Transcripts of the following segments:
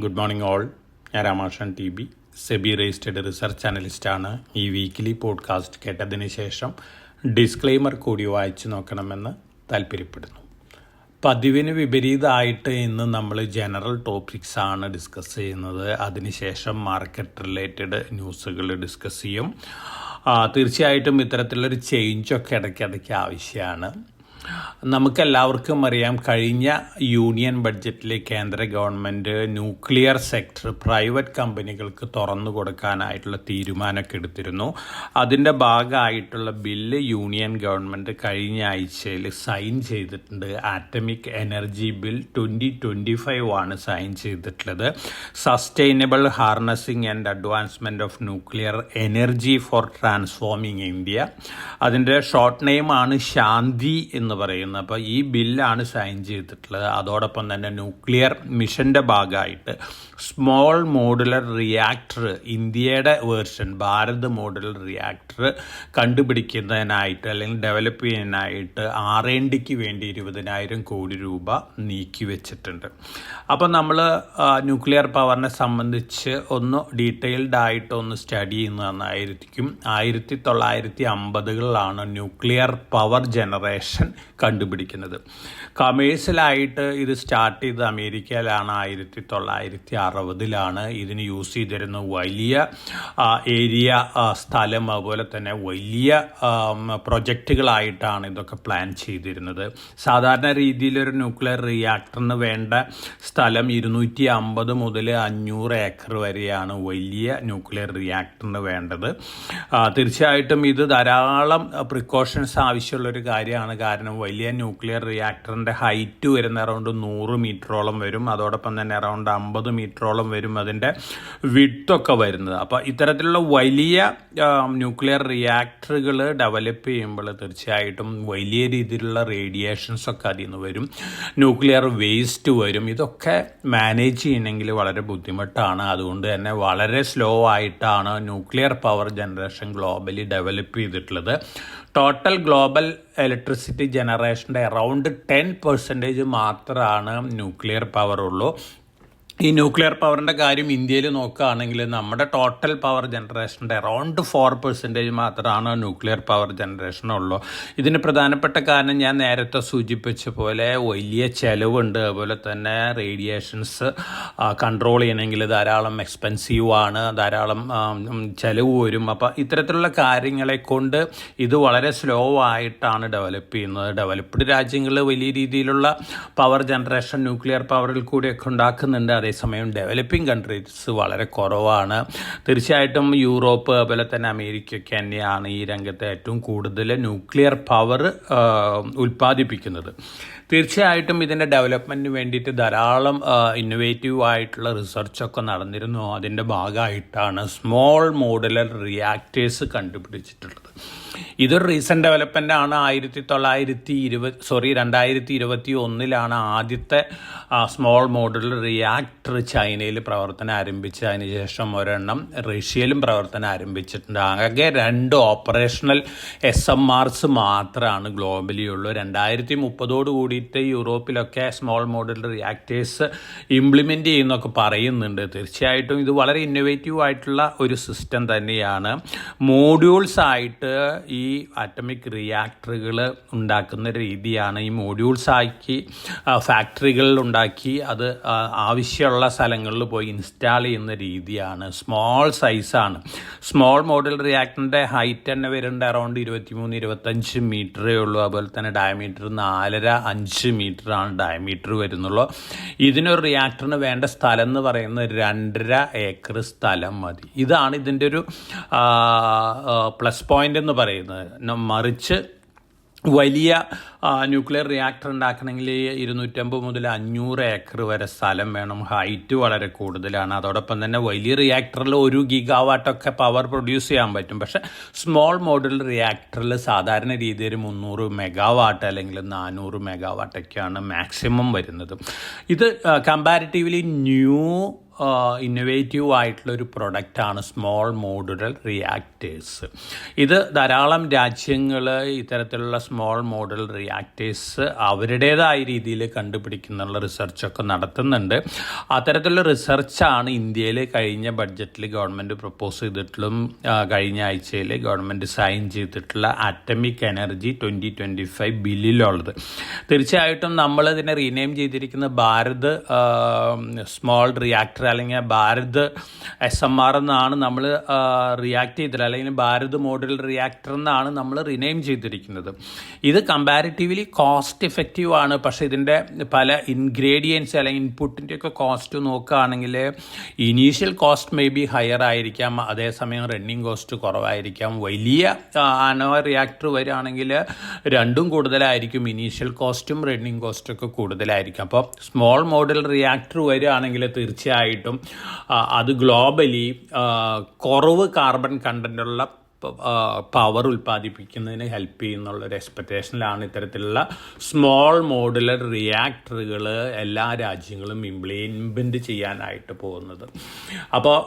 Good morning all. ഞാൻ Ramakrishnan T B, SEBI registered research അനലിസ്റ്റാണ്. ഈ വീക്കിലി പോഡ്കാസ്റ്റ് കേട്ടതിന് ശേഷം ഡിസ്ക്ലെയിമർ കൂടി വായിച്ചു നോക്കണമെന്ന് താല്പര്യപ്പെടുന്നു. പതിവിന് വിപരീതമായിട്ട് ഇന്ന് നമ്മൾ ജനറൽ ടോപ്പിക്സ് ആണ് ഡിസ്കസ് ചെയ്യുന്നത്. അതിനുശേഷം മാർക്കറ്റ് റിലേറ്റഡ് ന്യൂസുകൾ ഡിസ്കസ് ചെയ്യും. തീർച്ചയായിട്ടും ഇത്തരത്തിലുള്ളൊരു ചേഞ്ചൊക്കെ ഇടയ്ക്കിടയ്ക്ക് ആവശ്യമാണ്. നമുക്കെല്ലാവർക്കും അറിയാം, കഴിഞ്ഞ യൂണിയൻ ബഡ്ജറ്റിൽ കേന്ദ്ര ഗവൺമെൻറ് ന്യൂക്ലിയർ സെക്ടർ പ്രൈവറ്റ് കമ്പനികൾക്ക് തുറന്നു കൊടുക്കാനായിട്ടുള്ള തീരുമാനമൊക്കെ എടുത്തിരുന്നു. അതിൻ്റെ ഭാഗമായിട്ടുള്ള ബില്ല് യൂണിയൻ ഗവൺമെൻറ് കഴിഞ്ഞ ആഴ്ചയിൽ സൈൻ ചെയ്തിട്ടുണ്ട്. ആറ്റമിക് എനർജി ബിൽ 2025 ആണ് സൈൻ ചെയ്തിട്ടുള്ളത്. Sustainable harnessing and advancement of nuclear energy for transforming India. അതിൻ്റെ ഷോർട്ട് നെയിമാണ് ശാന്തി എന്ന് പറയുന്നത്. അപ്പോൾ ഈ ബില്ലാണ് സൈൻ ചെയ്തിട്ടുള്ളത്. അതോടൊപ്പം തന്നെ ന്യൂക്ലിയർ മിഷൻ്റെ ഭാഗമായിട്ട് സ്മോൾ മോഡുലർ റിയാക്ടർ, ഇന്ത്യയുടെ വേർഷൻ ഭാരത് മോഡുലർ റിയാക്ടർ കണ്ടുപിടിക്കുന്നതിനായിട്ട് അല്ലെങ്കിൽ ഡെവലപ്പ് ചെയ്യാനായിട്ട് R&Dക്ക് വേണ്ടി 20,000 കോടി രൂപ നീക്കി വെച്ചിട്ടുണ്ട്. അപ്പോൾ നമ്മൾ ന്യൂക്ലിയർ പവറിനെ സംബന്ധിച്ച് ഒന്ന് ഡീറ്റെയിൽഡ് ആയിട്ട് ഒന്ന് സ്റ്റഡി ചെയ്യുന്നതായിരിക്കും. 1950കളിലാണ് ന്യൂക്ലിയർ പവർ ജനറേഷൻ കണ്ടുപിടിക്കുന്നത്. കമേഴ്സ്യലായിട്ട് ഇത് സ്റ്റാർട്ട് ചെയ്ത് അമേരിക്കയിലാണ്. 1960ലാണ് ഇതിന് യൂസ് ചെയ്തിരുന്ന വലിയ ഏരിയ സ്ഥലം, അതുപോലെ തന്നെ വലിയ പ്രൊജക്റ്റുകളായിട്ടാണ് ഇതൊക്കെ പ്ലാൻ ചെയ്തിരുന്നത്. സാധാരണ രീതിയിലൊരു ന്യൂക്ലിയർ റിയാക്ടറിന് വേണ്ട സ്ഥലം 250 മുതൽ 500 ഏക്കർ വരെയാണ് വലിയ ന്യൂക്ലിയർ റിയാക്ടറിന് വേണ്ടത്. തീർച്ചയായിട്ടും ഇത് ധാരാളം പ്രിക്കോഷൻസ് ആവശ്യമുള്ളൊരു കാര്യമാണ്. കാരണം വലിയ ന്യൂക്ലിയർ റിയാക്ടറിൻ്റെ ഹൈറ്റ് വരുന്ന അറൗണ്ട് 100 മീറ്ററോളം വരും. അതോടൊപ്പം തന്നെ അറൗണ്ട് 50 മീറ്ററോളം വരും അതിൻ്റെ വിഡ്ത്തൊക്കെ വരുന്നത്. അപ്പോൾ ഇത്തരത്തിലുള്ള വലിയ ന്യൂക്ലിയർ റിയാക്ടറുകൾ ഡെവലപ്പ് ചെയ്യുമ്പോൾ തീർച്ചയായിട്ടും വലിയ രീതിയിലുള്ള റേഡിയേഷൻസൊക്കെ അതിൽ നിന്ന് വരും, ന്യൂക്ലിയർ വേസ്റ്റ് വരും. ഇതൊക്കെ മാനേജ് ചെയ്യണമെങ്കിൽ വളരെ ബുദ്ധിമുട്ടാണ്. അതുകൊണ്ട് തന്നെ വളരെ സ്ലോ ആയിട്ടാണ് nuclear power generation globally develop ചെയ്തിട്ടുള്ളത്. ടോട്ടൽ ഗ്ലോബൽ ഇലക്ട്രിസിറ്റി ജനറേഷൻ്റെ അറൗണ്ട് 10% മാത്രമാണ് ന്യൂക്ലിയർ പവർ ഉള്ളൂ. ഈ ന്യൂക്ലിയർ പവറിൻ്റെ കാര്യം ഇന്ത്യയിൽ നോക്കുകയാണെങ്കിൽ നമ്മുടെ ടോട്ടൽ പവർ ജനറേഷൻ്റെ അറൗണ്ട് 4% മാത്രമാണ് ന്യൂക്ലിയർ പവർ ജനറേഷൻ ഉള്ളൂ. ഇതിന് പ്രധാനപ്പെട്ട കാരണം ഞാൻ നേരത്തെ സൂചിപ്പിച്ച പോലെ വലിയ ചിലവുണ്ട്. അതുപോലെ തന്നെ റേഡിയേഷൻസ് കൺട്രോൾ ചെയ്യണമെങ്കിൽ ധാരാളം എക്സ്പെൻസീവ് ആണ്, ധാരാളം ചിലവ് വരും. അപ്പോൾ ഇത്തരത്തിലുള്ള കാര്യങ്ങളെ കൊണ്ട് ഇത് വളരെ സ്ലോ ആയിട്ടാണ് ഡെവലപ്പ് ചെയ്യുന്നത്. ഡെവലപ്ഡ് രാജ്യങ്ങൾ വലിയ രീതിയിലുള്ള പവർ ജനറേഷൻ ന്യൂക്ലിയർ പവറിൽ കൂടിയൊക്കെ ഉണ്ടാക്കുന്നുണ്ട്. അതേസമയം ഡെവലപ്പിംഗ് കൺട്രീസ് വളരെ കുറവാണ്. തീർച്ചയായിട്ടും യൂറോപ്പ് അതുപോലെ തന്നെ അമേരിക്കയൊക്കെ തന്നെയാണ് ഈ രംഗത്ത് ഏറ്റവും കൂടുതൽ ന്യൂക്ലിയർ പവർ ഉൽപ്പാദിപ്പിക്കുന്നത്. തീർച്ചയായിട്ടും ഇതിൻ്റെ ഡെവലപ്മെൻറ്റിന് വേണ്ടിയിട്ട് ധാരാളം ഇന്നൊവേറ്റീവ് ആയിട്ടുള്ള റിസർച്ചൊക്കെ നടന്നിരുന്നു. അതിൻ്റെ ഭാഗമായിട്ടാണ് സ്മോൾ മോഡുലർ റിയാക്ടേഴ്സ് കണ്ടുപിടിച്ചിട്ടുള്ളത്. ഇതൊരു റീസെൻറ്റ് ഡെവലപ്മെൻ്റ് ആണ്. 2021 ആദ്യത്തെ സ്മോൾ മോഡുലർ റിയാക്ടർ ചൈനയിൽ പ്രവർത്തനം ആരംഭിച്ച് അതിനുശേഷം ഒരെണ്ണം റഷ്യയിലും പ്രവർത്തനം ആരംഭിച്ചിട്ടുണ്ട്. ആകെ 2 ഓപ്പറേഷണൽ SMRs മാത്രമാണ് ഗ്ലോബലി ഉള്ളൂ. 2030 കൂടിയിട്ട് യൂറോപ്പിലൊക്കെ സ്മോൾ മോഡുലർ റിയാക്ടേഴ്സ് ഇംപ്ലിമെൻ്റ് ചെയ്യുന്നൊക്കെ പറയുന്നുണ്ട്. തീർച്ചയായിട്ടും ഇത് വളരെ ഇന്നൊവേറ്റീവ് ആയിട്ടുള്ള ഒരു സിസ്റ്റം തന്നെയാണ്. മോഡ്യൂൾസ് ആയിട്ട് ഈ ആറ്റമിക് റിയാക്ടറുകൾ ഉണ്ടാക്കുന്ന രീതിയാണ്. ഈ മോഡ്യൂൾസ് ആക്കി ഫാക്ടറികളിൽ ഉണ്ടാക്കി അത് ആവശ്യമുള്ള സ്ഥലങ്ങളിൽ പോയി ഇൻസ്റ്റാൾ ചെയ്യുന്ന രീതിയാണ്. സ്മോൾ സൈസാണ്. സ്മോൾ മോഡൽ റിയാക്ടറിൻ്റെ ഹൈറ്റ് തന്നെ വരുന്നുണ്ട് അറൗണ്ട് 23-25 മീറ്ററേ ഉള്ളൂ. അതുപോലെ തന്നെ ഡയമീറ്റർ 4.5 മീറ്ററാണ് ഡയമീറ്റർ വരുന്നുള്ളൂ. ഇതിനൊരു റിയാക്ടറിന് വേണ്ട സ്ഥലം എന്ന് പറയുന്നത് 2.5 ഏക്കർ സ്ഥലം മതി. ഇതാണ് ഇതിൻ്റെ ഒരു പ്ലസ് പോയിൻ്റ് എന്ന് പറയുന്നത്. മറിച്ച് വലിയ ന്യൂക്ലിയർ റിയാക്ടർ ഉണ്ടാക്കണമെങ്കിൽ 250 മുതൽ 500 ഏക്കർ വരെ സ്ഥലം വേണം. ഹൈറ്റ് വളരെ കൂടുതലാണ്. അതോടൊപ്പം തന്നെ വലിയ റിയാക്ടറിൽ 1 ഗിഗാവാട്ടൊക്കെ പവർ പ്രൊഡ്യൂസ് ചെയ്യാൻ പറ്റും. പക്ഷേ സ്മോൾ മോഡൽ റിയാക്ടറിൽ സാധാരണ രീതിയിൽ 300 മെഗാവാട്ട് അല്ലെങ്കിൽ 400 മെഗാവാട്ടൊക്കെയാണ് മാക്സിമം വരുന്നത്. ഇത് കമ്പാരിറ്റീവ്ലി ന്യൂ ഇന്നൊവേറ്റീവ് ആയിട്ടുള്ളൊരു പ്രൊഡക്റ്റാണ് സ്മോൾ മോഡുലർ റിയാക്ടേഴ്സ്. ഇത് ധാരാളം രാജ്യങ്ങൾ ഇത്തരത്തിലുള്ള സ്മോൾ മോഡുലർ റിയാക്ടേഴ്സ് അവരുടേതായ രീതിയിൽ കണ്ടുപിടിക്കുന്നുള്ള റിസർച്ചൊക്കെ നടത്തുന്നുണ്ട്. അത്തരത്തിലുള്ള റിസർച്ചാണ് ഇന്ത്യയിൽ കഴിഞ്ഞ ബഡ്ജറ്റിൽ ഗവൺമെൻറ് പ്രപ്പോസ് ചെയ്തിട്ടുള്ളതും കഴിഞ്ഞ ആഴ്ചയിൽ ഗവൺമെൻറ് സൈൻ ചെയ്തിട്ടുള്ള ആറ്റമിക് എനർജി 2025 ബില്ലിലുള്ളത്. തീർച്ചയായിട്ടും നമ്മളിതിനെ റീനെയിം ചെയ്തിരിക്കുന്നത് ഭാരത് സ്മോൾ റിയാക്ടർ അല്ലെങ്കിൽ ഭാരത് SMR എന്നാണ് നമ്മൾ റിയാക്ട് ചെയ്തിട്ടുള്ളത്, അല്ലെങ്കിൽ ഭാരത് മോഡുലർ റിയാക്ടർ എന്നാണ് നമ്മൾ റിനെയിം ചെയ്തിരിക്കുന്നത്. ഇത് കമ്പാരിറ്റീവ്ലി കോസ്റ്റ് ഇഫക്റ്റീവ് ആണ്. പക്ഷേ ഇതിൻ്റെ പല ഇൻഗ്രീഡിയൻസ് അല്ലെങ്കിൽ ഇൻപുട്ടിൻ്റെയൊക്കെ കോസ്റ്റ് നോക്കുകയാണെങ്കിൽ initial cost may be higher ആയിരിക്കാം, അതേസമയം റണ്ണിങ് കോസ്റ്റ് കുറവായിരിക്കാം. വലിയ ആണവ റിയാക്ടർ വരികയാണെങ്കിൽ രണ്ടും കൂടുതലായിരിക്കും, ഇനീഷ്യൽ കോസ്റ്റും റണ്ണിങ് കോസ്റ്റും ഒക്കെ കൂടുതലായിരിക്കും. അപ്പോൾ സ്മോൾ മോഡുലർ റിയാക്ടർ വരികയാണെങ്കിൽ തീർച്ചയായിട്ടും അത് ഗ്ലോബലി കുറവ് കാർബൺ കണ്ടൻറ്റുള്ള പവർ ഉൽപ്പാദിപ്പിക്കുന്നതിന് ഹെൽപ്പ് ചെയ്യുന്നുള്ളൊരു എക്സ്പെക്റ്റേഷനിലാണ് ഇത്തരത്തിലുള്ള സ്മോൾ മോഡുലർ റിയാക്ടറുകൾ എല്ലാ രാജ്യങ്ങളും ഇംപ്ലിമെൻറ്റ് ചെയ്യാനായിട്ട് പോകുന്നത്. അപ്പോൾ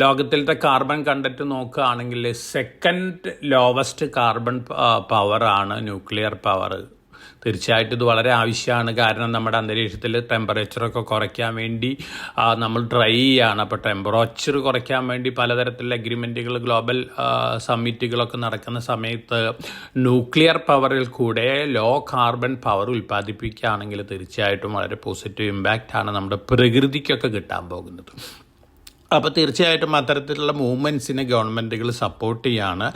ലോകത്തിലത്തെ കാർബൺ കണ്ടൻറ്റ് നോക്കുകയാണെങ്കിൽ സെക്കൻഡ് ലോവസ്റ്റ് കാർബൺ പവറാണ് ന്യൂക്ലിയർ പവർ. തീർച്ചയായിട്ടും ഇത് വളരെ ആവശ്യമാണ്. കാരണം നമ്മുടെ അന്തരീക്ഷത്തിൽ ടെമ്പറേച്ചറൊക്കെ കുറയ്ക്കാൻ വേണ്ടി നമ്മൾ ട്രൈ ചെയ്യുകയാണ്. അപ്പോൾ ടെമ്പറേച്ചർ കുറയ്ക്കാൻ വേണ്ടി പലതരത്തിലുള്ള അഗ്രിമെൻറ്റുകൾ, ഗ്ലോബൽ സമ്മിറ്റുകളൊക്കെ നടക്കുന്ന സമയത്ത് ന്യൂക്ലിയർ പവറിൽ കൂടെ ലോ കാർബൺ പവർ ഉൽപ്പാദിപ്പിക്കുകയാണെങ്കിൽ തീർച്ചയായിട്ടും വളരെ പോസിറ്റീവ് ഇമ്പാക്റ്റാണ് നമ്മുടെ പ്രകൃതിക്കൊക്കെ കിട്ടാൻ പോകുന്നത്. അപ്പോൾ തീർച്ചയായിട്ടും അത്തരത്തിലുള്ള മൂവ്മെൻറ്റ്സിനെ ഗവൺമെൻറ്റുകൾ സപ്പോർട്ട് ചെയ്യാണ്.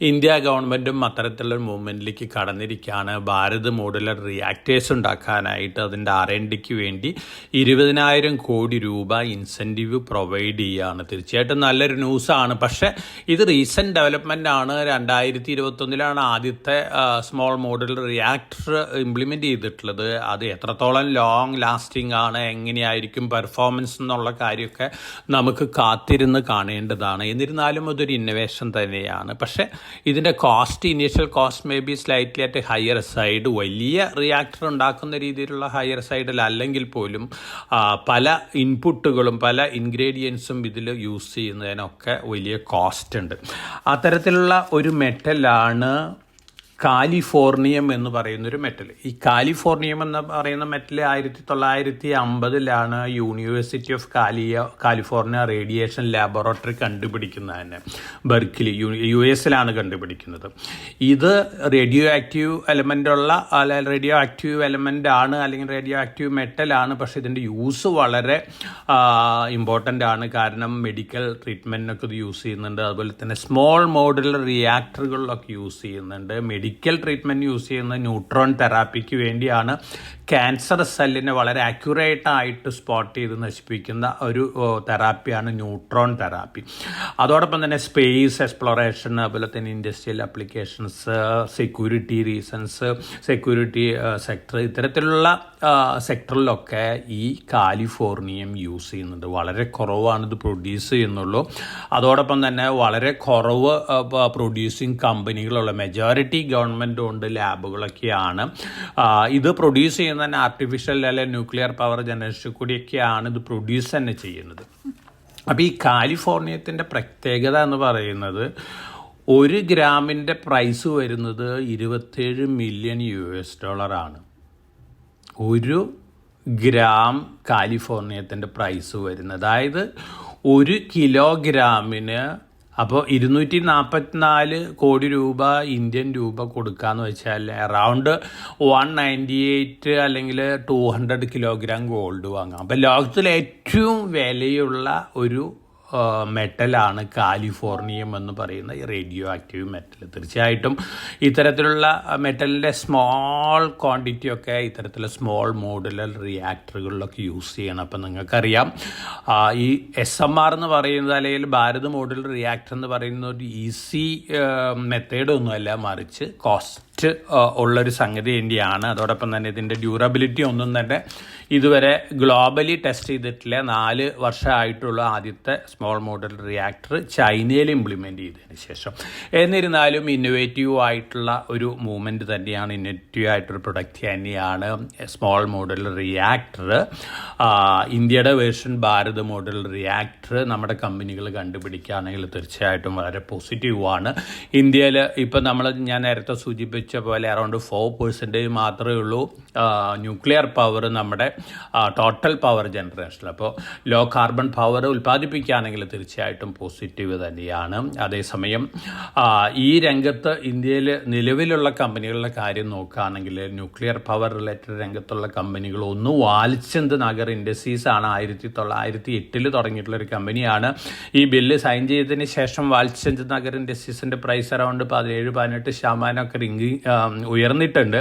ഇന്ത്യ ഗവൺമെൻറ്റും അത്തരത്തിലുള്ള മൂവ്മെൻറ്റിലേക്ക് കടന്നിരിക്കുകയാണ്. ഭാരത് മോഡുലർ റിയാക്ടേഴ്സ് ഉണ്ടാക്കാനായിട്ട് അതിൻ്റെ R&Dക്ക് വേണ്ടി 20,000 കോടി രൂപ ഇൻസെൻറ്റീവ് പ്രൊവൈഡ് ചെയ്യുകയാണ്. തീർച്ചയായിട്ടും നല്ലൊരു ന്യൂസാണ്. പക്ഷേ ഇത് റീസെൻറ്റ് ഡെവലപ്മെൻ്റ് ആണ്. 2021 ആദ്യത്തെ സ്മോൾ മോഡുലർ റിയാക്ടർ ഇംപ്ലിമെൻറ്റ് ചെയ്തിട്ടുള്ളത്. അത് എത്രത്തോളം ലോങ് ലാസ്റ്റിംഗ് ആണ്, എങ്ങനെയായിരിക്കും പെർഫോമൻസ് എന്നുള്ള കാര്യമൊക്കെ നമുക്ക് കാത്തിരുന്ന് കാണേണ്ടതാണ്. എന്നിരുന്നാലും അതൊരു ഇന്നോവേഷൻ തന്നെയാണ്. പക്ഷേ ഇതിൻ്റെ initial cost may be slightly at higher side. വലിയ റിയാക്ടർ ഉണ്ടാക്കുന്ന രീതിയിലുള്ള ഹയർ സൈഡിൽ അല്ലെങ്കിൽ പോലും പല ഇൻപുട്ടുകളും പല ഇൻഗ്രീഡിയൻസും ഇതിൽ യൂസ് ചെയ്യുന്നതിനൊക്കെ വലിയ കോസ്റ്റ് ഉണ്ട്. അത്തരത്തിലുള്ള ഒരു മെറ്റലാണ് കാലിഫോർണിയം എന്ന് പറയുന്നൊരു മെറ്റൽ. ഈ കാലിഫോർണിയം എന്ന് പറയുന്ന metal 1950 University of California radiation laboratory കണ്ടുപിടിക്കുന്നത് തന്നെ. ബെർക്കിലി US കണ്ടുപിടിക്കുന്നത്. ഇത് റേഡിയോ ആക്റ്റീവ് എലമെൻ്റുള്ള റേഡിയോ ആക്റ്റീവ് എലമെൻ്റ് ആണ്, അല്ലെങ്കിൽ റേഡിയോ ആക്റ്റീവ് മെറ്റലാണ്. പക്ഷേ ഇതിൻ്റെ യൂസ് വളരെ ഇമ്പോർട്ടൻ്റ് ആണ്. കാരണം മെഡിക്കൽ ട്രീറ്റ്മെൻറ്റിനൊക്കെ ഇത് യൂസ് ചെയ്യുന്നുണ്ട്. അതുപോലെ തന്നെ സ്മോൾ മോഡുലർ റിയാക്ടറുകളിലൊക്കെ യൂസ് ചെയ്യുന്നുണ്ട്. മെഡിക്കൽ ട്രീറ്റ്മെൻറ്റ് യൂസ് ചെയ്യുന്ന ന്യൂട്രോൺ തെറാപ്പിക്ക് വേണ്ടിയാണ്. ക്യാൻസർ സെല്ലിനെ വളരെ ആക്യുറേറ്റായിട്ട് സ്പോട്ട് ചെയ്ത് നശിപ്പിക്കുന്ന ഒരു തെറാപ്പിയാണ് ന്യൂട്രോൺ തെറാപ്പി. അതോടൊപ്പം തന്നെ സ്പേസ് എക്സ്പ്ലോറേഷൻ, അതുപോലെ തന്നെ industrial applications, security reasons, security sector, ഇത്തരത്തിലുള്ള സെക്ടറിലൊക്കെ ഈ കാലിഫോർണിയം യൂസ് ചെയ്യുന്നുണ്ട്. വളരെ കുറവാണ് ഇത് പ്രൊഡ്യൂസ് ചെയ്യുന്നുള്ളൂ. അതോടൊപ്പം തന്നെ വളരെ കുറവ് പ്രൊഡ്യൂസിങ് കമ്പനികളുള്ള മെജോറിറ്റി ഗവൺമെൻറ് ഓൺഡ് ലാബുകളൊക്കെയാണ്. ഇത് പ്രൊഡ്യൂസ് ചെയ്യുന്ന ആർട്ടിഫിഷ്യൽ അല്ലെങ്കിൽ ന്യൂക്ലിയർ പവർ ജനറേഷൻ കൂടിയൊക്കെയാണ് ഇത് പ്രൊഡ്യൂസ് തന്നെ ചെയ്യുന്നത്. അപ്പോൾ ഈ കാലിഫോർണിയത്തിൻ്റെ പ്രത്യേകത എന്ന് പറയുന്നത് 1 ഗ്രാമിൻ്റെ പ്രൈസ് വരുന്നത് $27 മില്യൺ ആണ്. 1 ഗ്രാം കാലിഫോർണിയത്തിൻ്റെ പ്രൈസ് വരുന്നത്, അതായത് 1 കിലോഗ്രാമിന് അപ്പോൾ 244 കോടി രൂപ ഇന്ത്യൻ രൂപ കൊടുക്കാന്ന് വെച്ചാൽ അറൗണ്ട് 198 അല്ലെങ്കിൽ 200 കിലോഗ്രാം ഗോൾഡ് വാങ്ങാം. അപ്പോൾ ലോകത്തിലെ ഏറ്റവും വിലയുള്ള ഒരു മെറ്റലാണ് കാലിഫോർണിയം എന്ന് പറയുന്ന റേഡിയോ ആക്റ്റീവ് മെറ്റൽ. തീർച്ചയായിട്ടും ഇത്തരത്തിലുള്ള മെറ്റലിൻ്റെ സ്മോൾ ക്വാണ്ടിറ്റി ഒക്കെ ഇത്തരത്തിലുള്ള സ്മോൾ മോഡുലർ റിയാക്ടറുകളിലൊക്കെ യൂസ് ചെയ്യണം. അപ്പം നിങ്ങൾക്കറിയാം ഈ SMR എന്ന് പറയുന്നത് അല്ലെങ്കിൽ ഭാരത് മോഡുലർ റിയാക്ടർ എന്ന് പറയുന്ന ഒരു ഈസി മെത്തേഡൊന്നുമല്ല, മറിച്ച് കോസ്റ്റ് ഉള്ളൊരു സംഗതി തന്നെയാണ്. അതോടൊപ്പം തന്നെ ഇതിൻ്റെ ഡ്യൂറബിലിറ്റി ഒന്നും തന്നെ ഇതുവരെ ഗ്ലോബലി ടെസ്റ്റ് ചെയ്തിട്ടില്ല 4 വർഷമായിട്ടുള്ള ആദ്യത്തെ സ്മോൾ മോഡൽ റിയാക്ടർ ചൈനയിൽ ഇംപ്ലിമെൻറ്റ് ചെയ്തതിന് ശേഷം. എന്നിരുന്നാലും ഇന്നോവേറ്റീവ് ആയിട്ടുള്ള ഒരു മൂവ്മെൻറ്റ് തന്നെയാണ്, ഇന്നോവേറ്റീവ് ആയിട്ടൊരു പ്രൊഡക്റ്റ് തന്നെയാണ് സ്മോൾ മോഡൽ റിയാക്ടർ. ഇന്ത്യയുടെ വേർഷൻ ഭാരത് മോഡൽ റിയാക്ടർ നമ്മുടെ കമ്പനികൾ കണ്ടുപിടിക്കുകയാണെങ്കിൽ തീർച്ചയായിട്ടും വളരെ പോസിറ്റീവാണ്. ഇന്ത്യയിൽ ഇപ്പം ഞാൻ നേരത്തെ സൂചിപ്പിച്ച പോലെ അറൗണ്ട് 4% മാത്രമേ ഉള്ളൂ ന്യൂക്ലിയർ പവർ നമ്മുടെ ടോട്ടൽ പവർ ജനറേഷനിൽ. അപ്പോൾ ലോ കാർബൺ പവർ ഉൽപ്പാദിപ്പിക്കുകയാണെങ്കിൽ തീർച്ചയായിട്ടും പോസിറ്റീവ് തന്നെയാണ്. അതേസമയം ഈ രംഗത്ത് ഇന്ത്യയിൽ നിലവിലുള്ള കമ്പനികളുടെ കാര്യം നോക്കുകയാണെങ്കിൽ ന്യൂക്ലിയർ പവർ റിലേറ്റഡ് രംഗത്തുള്ള കമ്പനികൾ ഒന്ന് വാൽചന്ദ് നഗർ ഇൻഡസ്ട്രീസ് ആണ്. 1908 തുടങ്ങിയിട്ടുള്ളൊരു കമ്പനിയാണ്. ഈ ബില്ല് സൈൻ ചെയ്തതിന് ശേഷം വാൽചന്ദ് നഗർ ഇൻഡസ്ട്രീസിൻ്റെ പ്രൈസ് അറൗണ്ട് 17-18% ഉയർന്നിട്ടുണ്ട്.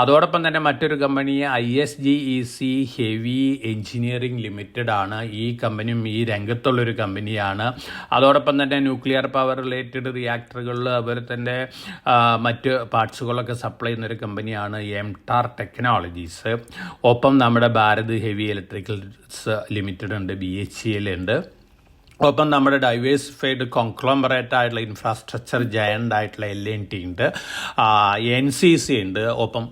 അതോടൊപ്പം തന്നെ മറ്റൊരു company ISGEC heavy engineering limited ആണ്. ഈ കമ്പനിയും ഈ രംഗത്തുള്ളൊരു കമ്പനിയാണ്. അതോടൊപ്പം തന്നെ ന്യൂക്ലിയർ പവർ റിലേറ്റഡ് റിയാക്ടറുകളിൽ അതുപോലെ തന്നെ മറ്റ് പാർട്സുകളൊക്കെ സപ്ലൈ ചെയ്യുന്നൊരു കമ്പനിയാണ് MTAR ടെക്നോളജീസ്. ഒപ്പം നമ്മുടെ ഭാരത് ഹെവി ഇലക്ട്രിക്കൽസ് ലിമിറ്റഡ് ഉണ്ട്, BHEL ഉണ്ട്. ഒപ്പം നമ്മുടെ ഡൈവേഴ്സിഫൈഡ് കോൺഗ്ലോമറേറ്റ് ആയിട്ടുള്ള ഇൻഫ്രാസ്ട്രക്ചർ ജയൻ്റ് ആയിട്ടുള്ള LNT ഉണ്ട്, NCC ഉണ്ട്. ഒപ്പം